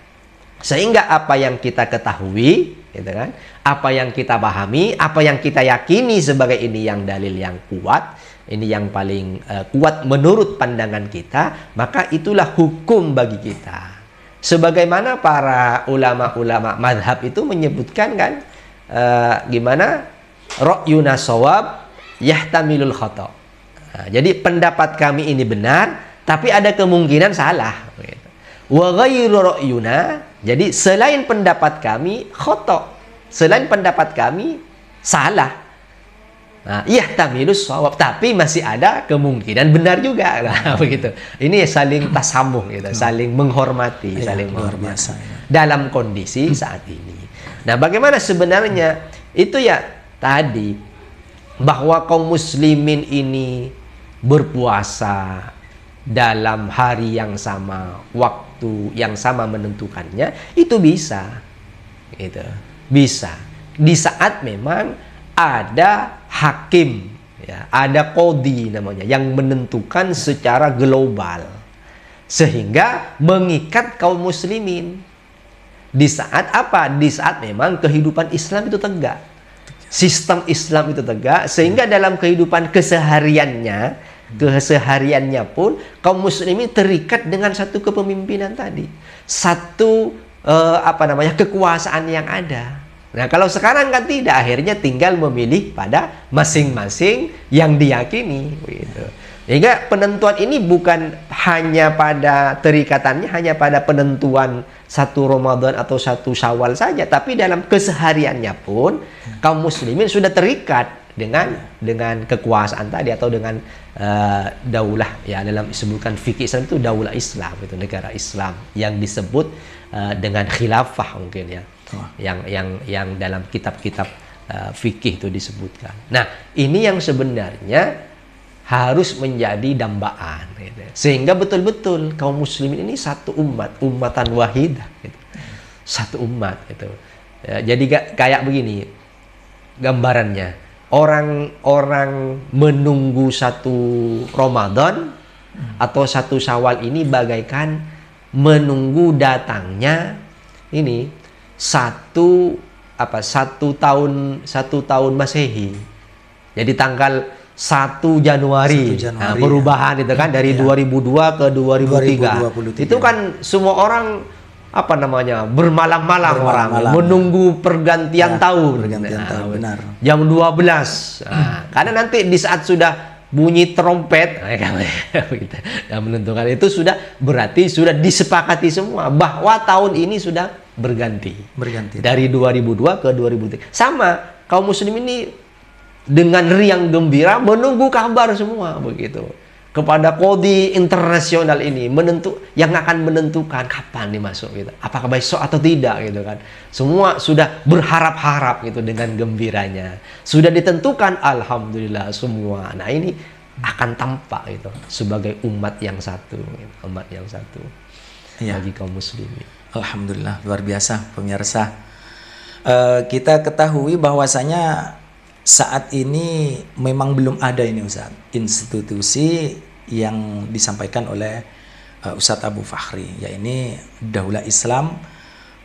sehingga apa yang kita ketahui gitu kan, apa yang kita pahami, apa yang kita yakini sebagai ini yang dalil yang kuat, ini yang paling kuat menurut pandangan kita, maka itulah hukum bagi kita. Sebagaimana para ulama-ulama madhab itu menyebutkan kan, gimana ra'yuna shawab yahtamilul khata'. Nah, jadi pendapat kami ini benar, tapi ada kemungkinan salah. Wa ghairu ra'yuna, jadi selain pendapat kami khata', selain pendapat kami salah. Nah, yahtamilus shawab, tapi masih ada kemungkinan benar juga. Nah, begitu. Ini saling tasamuh gitu, saling menghormati, saling menghormati dalam kondisi saat ini. Nah, bagaimana sebenarnya itu ya tadi bahwa kaum muslimin ini berpuasa dalam hari yang sama, waktu yang sama menentukannya, itu bisa gitu. Bisa di saat memang ada hakim ya, ada qadhi namanya yang menentukan secara global sehingga mengikat kaum muslimin di saat apa? Di saat memang kehidupan Islam itu tegak, sistem Islam itu tegak, sehingga dalam kehidupan kesehariannya pun kaum muslimin terikat dengan satu kepemimpinan tadi, satu kekuasaan yang ada. Nah, kalau sekarang kan tidak, akhirnya tinggal memilih pada masing-masing yang diyakini gitu. Sehingga penentuan ini bukan hanya pada terikatannya hanya pada penentuan 1 Ramadan atau 1 Syawal saja, tapi dalam kesehariannya pun kaum muslimin sudah terikat dengan kekuasaan tadi atau dengan daulah ya, dalam disebutkan fikih Islam itu daulah Islam, itu negara Islam yang disebut dengan khilafah mungkin ya. Yang dalam kitab-kitab fikih itu disebutkan. Nah, ini yang sebenarnya harus menjadi dambaan gitu. Sehingga betul-betul kaum muslimin ini satu umat, ummatan wahidah gitu. Satu umat gitu. Ya, jadi kayak begini gambarannya. Orang-orang menunggu 1 Ramadan atau 1 Syawal ini bagaikan menunggu datangnya ini satu tahun Masehi. Jadi tanggal 1 Januari, nah, perubahan itu kan dari 2002 ke 2003. Itu kan semua orang bermalam-malam orang menunggu pergantian tahun. Benar. Jam 12. Nah, karena nanti di saat sudah bunyi trompet yang menentukan itu sudah berarti sudah disepakati semua bahwa tahun ini sudah berganti dari 2002 ke 2003. Sama kaum muslim ini dengan riang gembira menunggu kabar semua begitu kepada qadhi internasional ini yang akan menentukan kapan dimasuk gitu, apakah besok atau tidak gitu kan. Semua sudah berharap-harap gitu dengan gembiranya. Sudah ditentukan, alhamdulillah semua. Nah, ini akan tampak gitu sebagai umat yang satu gitu. Umat yang satu bagi kaum muslimin. Alhamdulillah, luar biasa pemirsa. Kita ketahui bahwasanya saat ini memang belum ada ini Ustaz, institusi yang disampaikan oleh Ustadz Abu Fakhri, yaitu Daulah Islam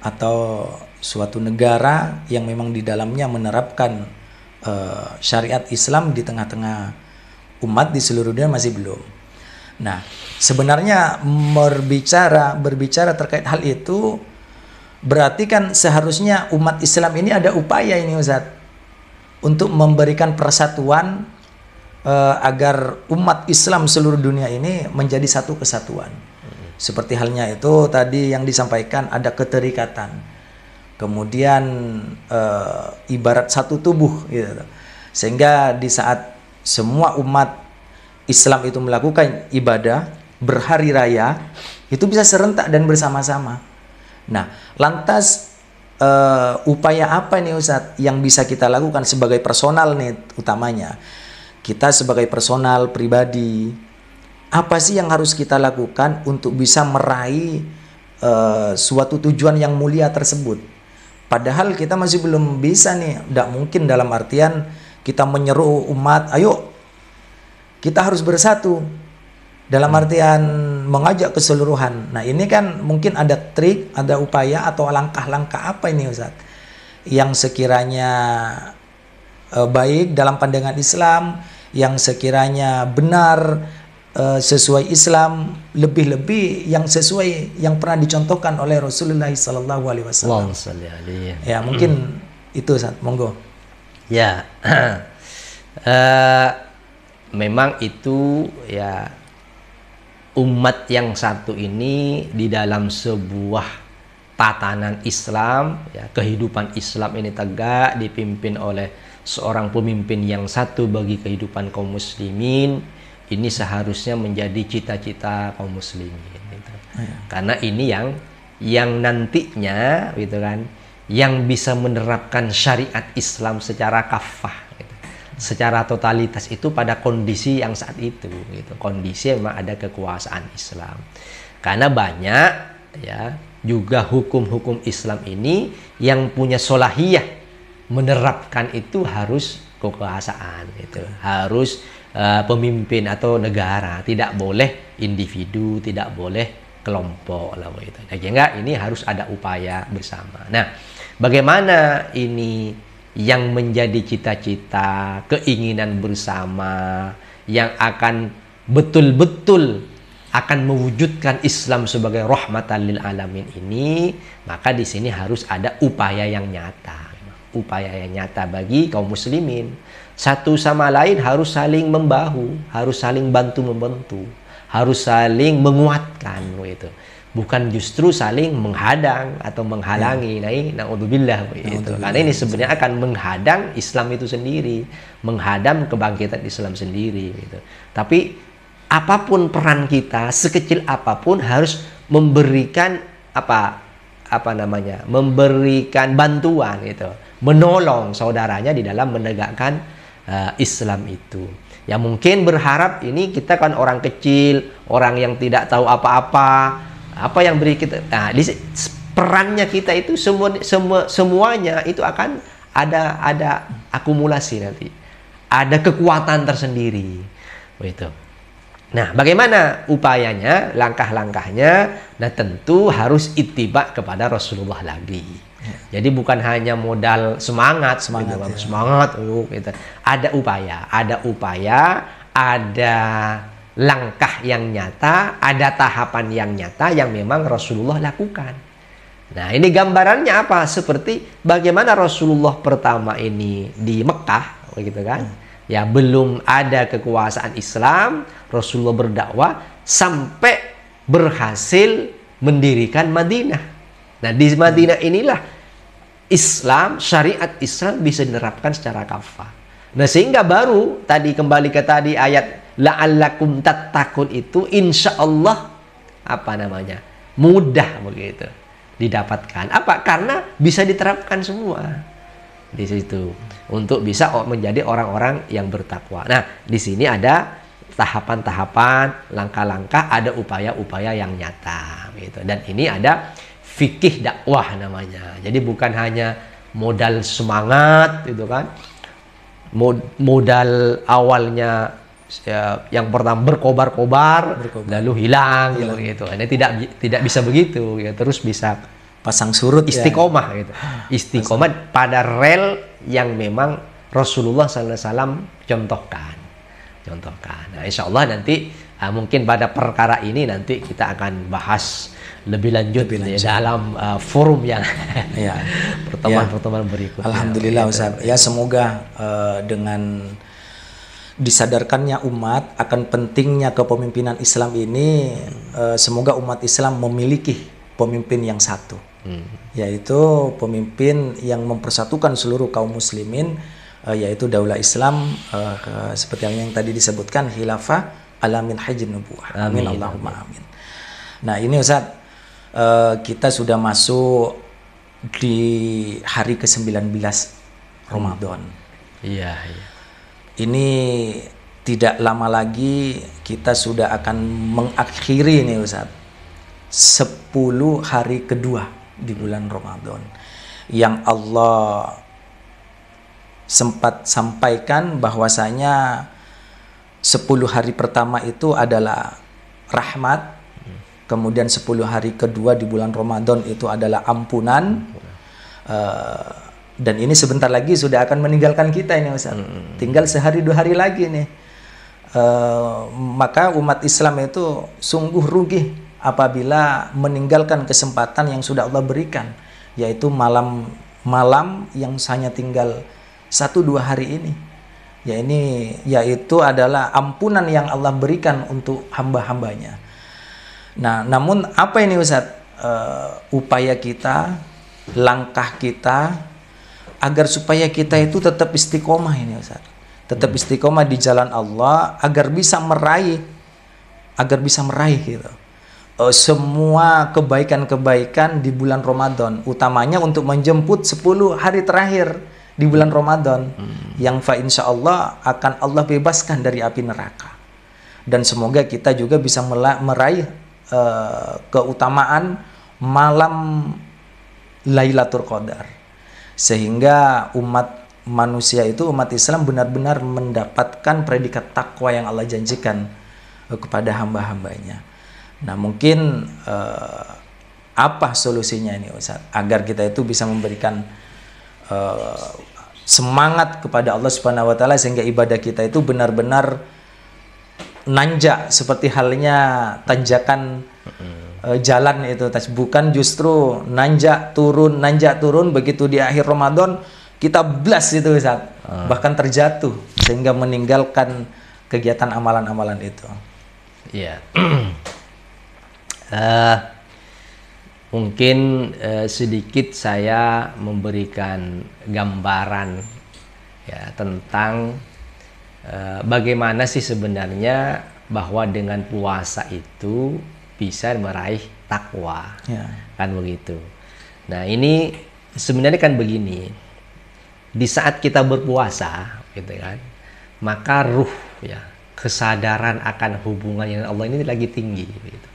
atau suatu negara yang memang di dalamnya menerapkan syariat Islam di tengah-tengah umat di seluruh dunia masih belum. Nah, sebenarnya berbicara terkait hal itu berarti kan seharusnya umat Islam ini ada upaya ini Ustadz untuk memberikan persatuan agar umat Islam seluruh dunia ini menjadi satu kesatuan. Seperti halnya itu tadi yang disampaikan, ada keterikatan. Kemudian ibarat satu tubuh gitu. Sehingga di saat semua umat Islam itu melakukan ibadah berhari raya, itu bisa serentak dan bersama-sama. Nah, lantas upaya apa nih Ustadz yang bisa kita lakukan sebagai personal nih, utamanya kita sebagai personal pribadi, apa sih yang harus kita lakukan untuk bisa meraih suatu tujuan yang mulia tersebut? Padahal kita masih belum bisa nih, tidak mungkin dalam artian kita menyeru umat, ayo kita harus bersatu, dalam artian mengajak keseluruhan. Nah, ini kan mungkin ada trik, ada upaya atau langkah-langkah apa ini Ustaz yang sekiranya baik dalam pandangan Islam, yang sekiranya benar sesuai Islam, lebih-lebih yang sesuai yang pernah dicontohkan oleh Rasulullah SAW. Ya, mungkin itu Ustaz, monggo. Ya, memang itu ya, umat yang satu ini di dalam sebuah tatanan Islam, ya, kehidupan Islam ini tegak dipimpin oleh seorang pemimpin yang satu bagi kehidupan kaum muslimin. Ini seharusnya menjadi cita-cita kaum muslimin gitu. Karena ini yang nantinya gitu kan, yang bisa menerapkan syariat Islam secara kafah, secara totalitas itu pada kondisi yang saat itu gitu. Kondisi memang ada kekuasaan Islam. Karena banyak ya juga hukum-hukum Islam ini yang punya solahiyah menerapkan itu harus kekuasaan itu. Harus pemimpin atau negara, tidak boleh individu, tidak boleh kelompok lah gitu. Sehingga ini harus ada upaya bersama. Nah, bagaimana ini yang menjadi cita-cita, keinginan bersama yang akan betul-betul akan mewujudkan Islam sebagai rahmatan lil alamin ini, maka di sini harus ada upaya yang nyata. Upaya yang nyata bagi kaum muslimin. Satu sama lain harus saling membahu, harus saling bantu-membantu, harus saling menguatkan gitu. Bukan justru saling menghadang atau menghalangi. Na'udzubillah gitu. Karena ini sebenarnya akan menghadang Islam itu sendiri, menghadang kebangkitan Islam sendiri gitu. Tapi apapun peran kita, sekecil apapun harus memberikan memberikan bantuan gitu, menolong saudaranya di dalam menegakkan Islam itu. Ya mungkin berharap ini kita kan orang kecil, orang yang tidak tahu apa-apa, apa yang beri kita, nah, perannya kita itu semuanya itu akan ada akumulasi nanti, ada kekuatan tersendiri, begitu. Nah, bagaimana upayanya, langkah-langkahnya? Nah, tentu harus ittiba kepada Rasulullah lagi. Jadi bukan hanya modal semangat gitu. Ada upaya, ada langkah yang nyata, ada tahapan yang nyata yang memang Rasulullah lakukan. Nah, ini gambarannya apa? Seperti bagaimana Rasulullah pertama ini di Mekah, begitu kan? Ya, belum ada kekuasaan Islam, Rasulullah berdakwah sampai berhasil mendirikan Madinah. Nah, di Madinah inilah Islam, syariat Islam bisa diterapkan secara kafah. Nah, sehingga baru tadi kembali ke tadi ayat la'allakum tattaqun itu insya Allah mudah begitu didapatkan. Apa? Karena bisa diterapkan semua di situ untuk bisa menjadi orang-orang yang bertakwa. Nah, di sini ada tahapan-tahapan, langkah-langkah, ada upaya-upaya yang nyata gitu. Dan ini ada fikih dakwah namanya. Jadi bukan hanya modal semangat gitu kan, modal awalnya yang pertama berkobar-kobar, lalu hilang gitu. Ini tidak bisa begitu ya, terus bisa pasang surut istiqomah gitu. Istiqomah pada rel yang memang Rasulullah SAW contohkan. Nah, insya Allah nanti mungkin pada perkara ini nanti kita akan bahas lebih lanjut. Dalam forum yang pertemuan-pertemuan berikutnya. Alhamdulillah Ustaz. Ya semoga dengan disadarkannya umat akan pentingnya kepemimpinan Islam ini, semoga umat Islam memiliki pemimpin yang satu, yaitu pemimpin yang mempersatukan seluruh kaum muslimin, yaitu daulah Islam, seperti yang tadi disebutkan, khilafah ala minhajin nubuwah. Amin Allahumma amin. Nah ini Ustaz, kita sudah masuk di hari ke-19 Ramadan. Iya. Ini tidak lama lagi kita sudah akan mengakhiri nih Ustaz 10 hari kedua di bulan Ramadan yang Allah sempat sampaikan bahwasanya 10 hari pertama itu adalah rahmat, kemudian 10 hari kedua di bulan Ramadan itu adalah ampunan, dan ini sebentar lagi sudah akan meninggalkan kita ini Ustaz. Tinggal sehari 2 hari lagi nih. Maka umat Islam itu sungguh rugi apabila meninggalkan kesempatan yang sudah Allah berikan, yaitu malam yang hanya tinggal 1-2 hari ini. Yaitu adalah ampunan yang Allah berikan untuk hamba-hambanya. Nah, namun apa ini Ustaz? Upaya kita, langkah kita agar supaya kita itu tetap istiqomah ini Ustaz. Tetap istiqomah di jalan Allah agar bisa meraih gitu. Semua kebaikan-kebaikan di bulan Ramadan, utamanya untuk menjemput 10 hari terakhir di bulan Ramadan yang insya Allah akan Allah bebaskan dari api neraka. Dan semoga kita juga bisa meraih keutamaan malam Lailatul Qadar, sehingga umat manusia itu, umat Islam benar-benar mendapatkan predikat takwa yang Allah janjikan kepada hamba-hambanya. Nah mungkin apa solusinya ini Ustaz, agar kita itu bisa memberikan semangat kepada Allah Subhanahu wa taala sehingga ibadah kita itu benar-benar nanjak seperti halnya tanjakan jalan itu, bukan justru nanjak turun, begitu di akhir Ramadan kita blast itu Ustaz, bahkan terjatuh sehingga meninggalkan kegiatan amalan-amalan itu. Iya. Mungkin sedikit saya memberikan gambaran ya tentang bagaimana sih sebenarnya bahwa dengan puasa itu bisa meraih takwa, kan begitu. Nah ini sebenarnya kan begini, di saat kita berpuasa, gitu kan, maka ruh ya, kesadaran akan hubungan dengan Allah ini lagi tinggi, gitu.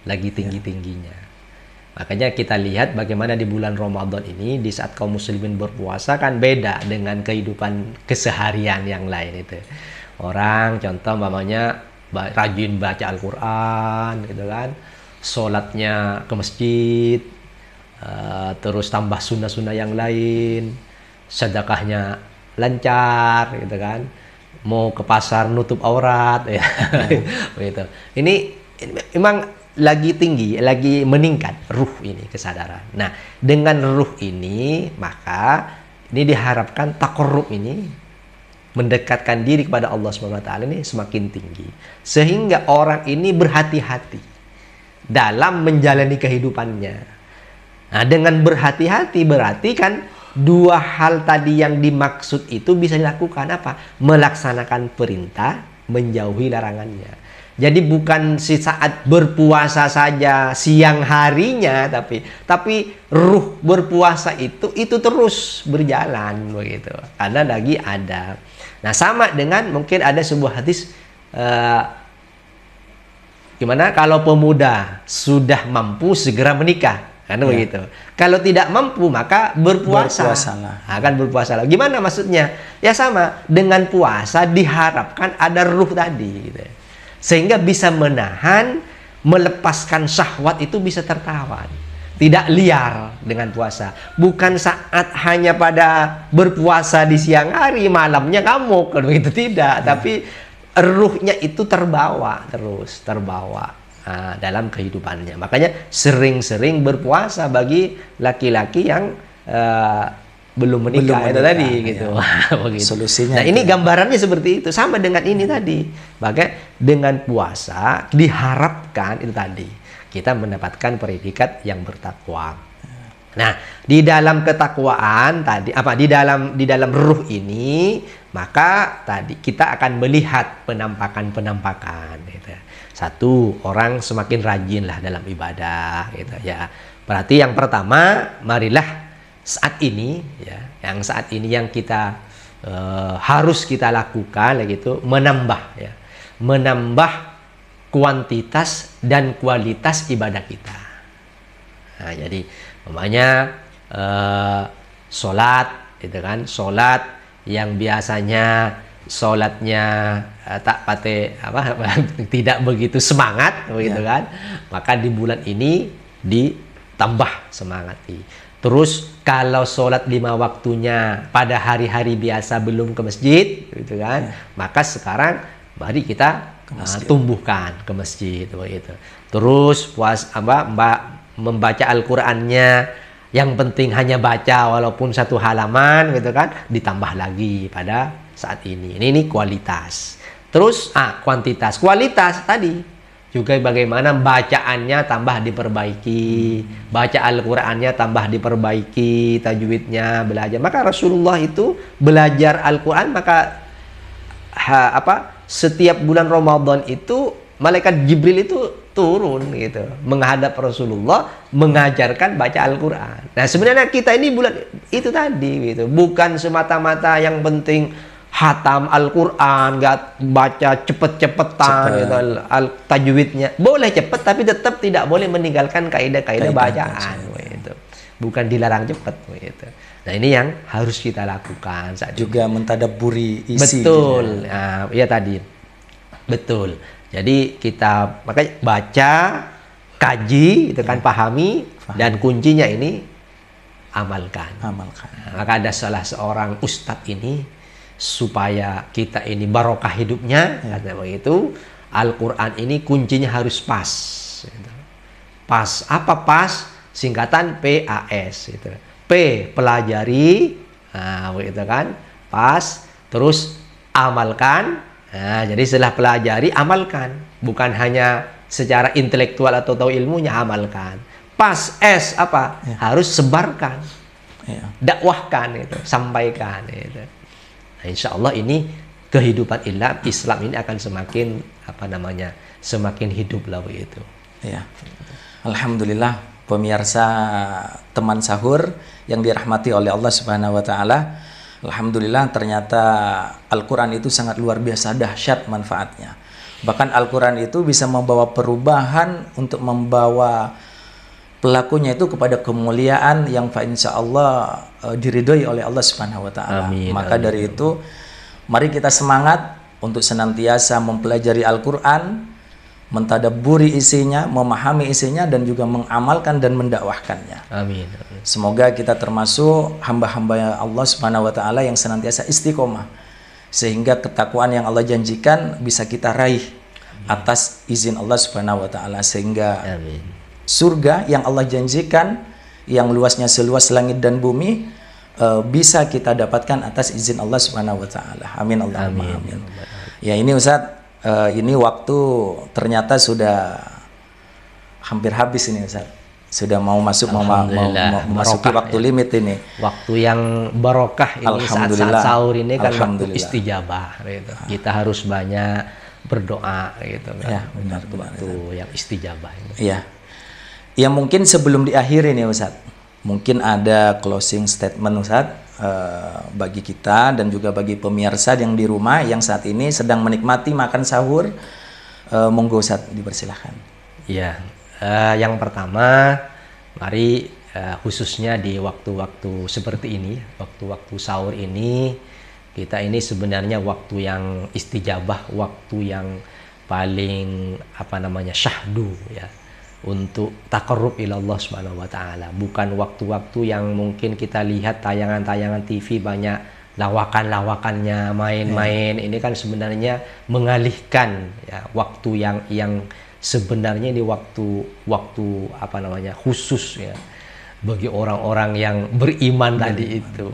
Lagi tinggi-tingginya. Makanya kita lihat bagaimana di bulan Ramadan ini, di saat kaum muslimin berpuasa kan beda dengan kehidupan keseharian yang lain itu. Orang contoh mamanya rajin baca Al-Quran, gitu kan, sholatnya ke masjid, terus tambah sunnah-sunnah yang lain, sedekahnya lancar, gitu kan, mau ke pasar nutup aurat, ya, gitu. Ini memang lagi tinggi, lagi meningkat ruh ini, kesadaran. Nah, dengan ruh ini maka ini diharapkan taqarrub ini, mendekatkan diri kepada Allah SWT ini semakin tinggi, sehingga orang ini berhati-hati dalam menjalani kehidupannya. Nah, dengan berhati-hati berarti kan dua hal tadi yang dimaksud itu bisa dilakukan, apa? Melaksanakan perintah, menjauhi larangannya. Jadi bukan saat berpuasa saja siang harinya, tapi ruh berpuasa itu terus berjalan begitu. Karena lagi ada. Nah, sama dengan mungkin ada sebuah hadis gimana kalau pemuda sudah mampu segera menikah. Kan begitu. Kalau tidak mampu maka berpuasa. Berpuasalah. Akan berpuasalah. Gimana maksudnya? Ya sama, dengan puasa diharapkan ada ruh tadi gitu. Sehingga bisa menahan, melepaskan syahwat itu bisa tertawan. Tidak liar dengan puasa. Bukan saat hanya pada berpuasa di siang hari, malamnya ngamuk, kan begitu, tidak. Tapi ruhnya itu terbawa terus, terbawa dalam kehidupannya. Makanya sering-sering berpuasa bagi laki-laki yang belum menikah, itu tadi gitu. Begitu. Solusinya. Nah, ini gambarannya seperti itu. Sama dengan ini tadi. Maka dengan puasa diharapkan itu tadi kita mendapatkan predikat yang bertakwa. Nah, di dalam ketakwaan tadi di dalam ruh ini, maka tadi kita akan melihat penampakan-penampakan gitu. Satu, orang semakin rajin lah dalam ibadah gitu ya. Berarti yang pertama, marilah saat ini ya, saat ini yang kita harus kita lakukan gitu, menambah kuantitas dan kualitas ibadah kita. Nah, jadi umpamanya sholat gitu kan, sholat yang biasanya sholatnya tak pate tidak begitu semangat begitu kan, maka di bulan ini ditambah semangat. Terus kalau sholat 5 waktunya pada hari-hari biasa belum ke masjid gitu kan, maka sekarang mari kita tumbuhkan ke masjid begitu. Terus membaca Al-Qur'annya, yang penting hanya baca walaupun 1 halaman gitu kan, ditambah lagi pada saat ini. Ini kualitas. Terus kuantitas. Kualitas tadi juga bagaimana bacaannya tambah diperbaiki, baca Al-Qur'annya tambah diperbaiki, tajwidnya belajar. Maka Rasulullah itu belajar Al-Qur'an, maka setiap bulan Ramadan itu malaikat Jibril itu turun gitu menghadap Rasulullah mengajarkan baca Al-Qur'an. Nah, sebenarnya kita ini bulan itu tadi gitu, bukan semata-mata yang penting hatam Al-Qur'an, nggak baca cepet-cepetan gitu, tajwidnya boleh cepet tapi tetap tidak boleh meninggalkan kaidah-kaidah bacaan gitu. Bukan dilarang cepet gitu. Nah, ini yang harus kita lakukan saat juga mentadabburi isi. Betul. Ya tadi. Betul. Jadi kita makanya baca, kaji, itu kan pahami, dan kuncinya ini amalkan. Maka ada salah seorang ustadz ini supaya kita ini barokah hidupnya, kata begitu, Al-Qur'an ini kuncinya harus pas. Gitu. Pas apa pas? Singkatan PAS itu. P, pelajari, begitu kan, pas, terus amalkan. Nah, jadi setelah pelajari, amalkan, bukan hanya secara intelektual atau tahu ilmunya, amalkan. Pas, S apa? Harus sebarkan, dakwahkan itu, sampaikan itu. Nah, insya Allah ini kehidupan Islam ini akan semakin semakin hidup lah begitu. Ya, alhamdulillah pemirsa teman sahur yang dirahmati oleh Allah Subhanahu wa taala. Alhamdulillah ternyata Al-Qur'an itu sangat luar biasa dahsyat manfaatnya. Bahkan Al-Qur'an itu bisa membawa perubahan untuk membawa pelakunya itu kepada kemuliaan yang insyaallah diridhoi oleh Allah Subhanahu wa taala. Maka dari itu mari kita semangat untuk senantiasa mempelajari Al-Qur'an, mentadabburi isinya, memahami isinya, dan juga mengamalkan dan mendakwahkannya. Amin. Semoga kita termasuk hamba-hamba Allah Subhanahu wa taala yang senantiasa istiqomah, sehingga ketakwaan yang Allah janjikan bisa kita raih atas izin Allah Subhanahu wa taala, sehingga surga yang Allah janjikan yang luasnya seluas langit dan bumi bisa kita dapatkan atas izin Allah Subhanahu wa taala. Amin Allahumma amin. Ya, ini Ustaz, ini waktu ternyata sudah hampir habis ini Ustaz. Sudah mau masuk memasuki waktu limit ini. Waktu yang barokah ini, saat-saat sahur ini kan waktu istijabah gitu. Kita harus banyak berdoa gitu kan. Ya, benar. Waktu yang istijabah ini. Iya. Ya, mungkin sebelum diakhiri nih Ustaz, mungkin ada closing statement Ustaz bagi kita dan juga bagi pemirsa yang di rumah yang saat ini sedang menikmati makan sahur. Monggo Ustaz, dipersilahkan. Iya, yang pertama Mari khususnya di waktu-waktu seperti ini, waktu-waktu sahur ini, kita ini sebenarnya waktu yang istijabah, waktu yang paling syahdu ya, untuk taqarrub ila Allah Subhanahu wa taala. Bukan waktu-waktu yang mungkin kita lihat tayangan-tayangan TV banyak lawakan-lawakannya, main-main. Ini kan sebenarnya mengalihkan ya, waktu yang sebenarnya ini waktu khusus ya bagi orang-orang yang beriman tadi itu.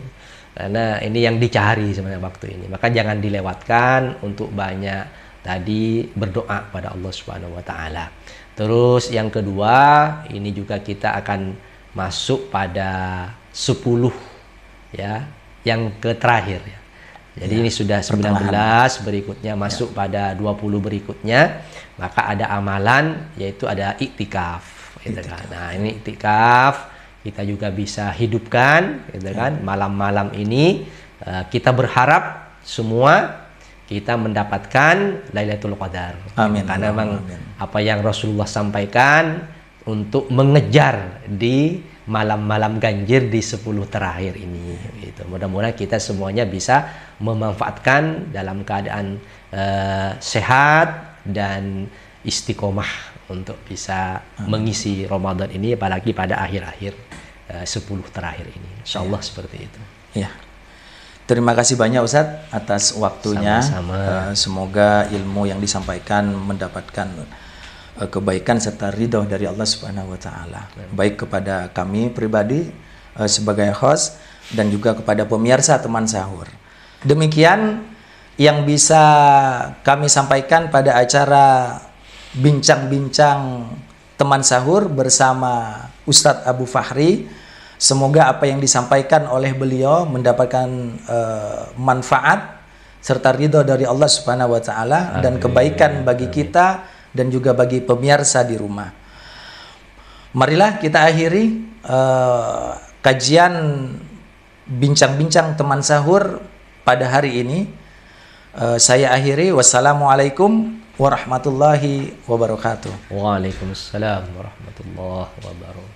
Karena ini yang dicari sebenarnya waktu ini. Maka jangan dilewatkan untuk banyak tadi berdoa pada Allah Subhanahu wa taala. Terus yang kedua, ini juga kita akan masuk pada 10 ya, yang terakhir ya. Jadi ini sudah 19, berikutnya masuk pada 20 berikutnya, maka ada amalan yaitu ada iktikaf gitu kan. Nah, ini iktikaf kita juga bisa hidupkan gitu kan. Malam-malam ini kita berharap semua kita mendapatkan Lailatul Qadar. Amin. Karena memang apa yang Rasulullah sampaikan untuk mengejar di malam-malam ganjil di 10 terakhir ini gitu. Mudah-mudahan kita semuanya bisa memanfaatkan dalam keadaan sehat dan istiqomah untuk bisa mengisi Ramadan ini, apalagi pada akhir-akhir 10 terakhir ini. Insyaallah seperti itu. Ya. Terima kasih banyak Ustadz atas waktunya. Sama-sama. Semoga ilmu yang disampaikan mendapatkan kebaikan serta ridho dari Allah Subhanahu wa taala. Baik kepada kami pribadi sebagai host dan juga kepada pemirsa teman sahur. Demikian yang bisa kami sampaikan pada acara bincang-bincang teman sahur bersama Ustadz Abu Fahri. Semoga apa yang disampaikan oleh beliau mendapatkan manfaat serta ridho dari Allah Subhanahu wa taala dan kebaikan bagi kita dan juga bagi pemirsa di rumah. Marilah kita akhiri kajian bincang-bincang teman sahur pada hari ini. Saya akhiri. Wassalamualaikum warahmatullahi wabarakatuh. Waalaikumsalam warahmatullahi wabarakatuh.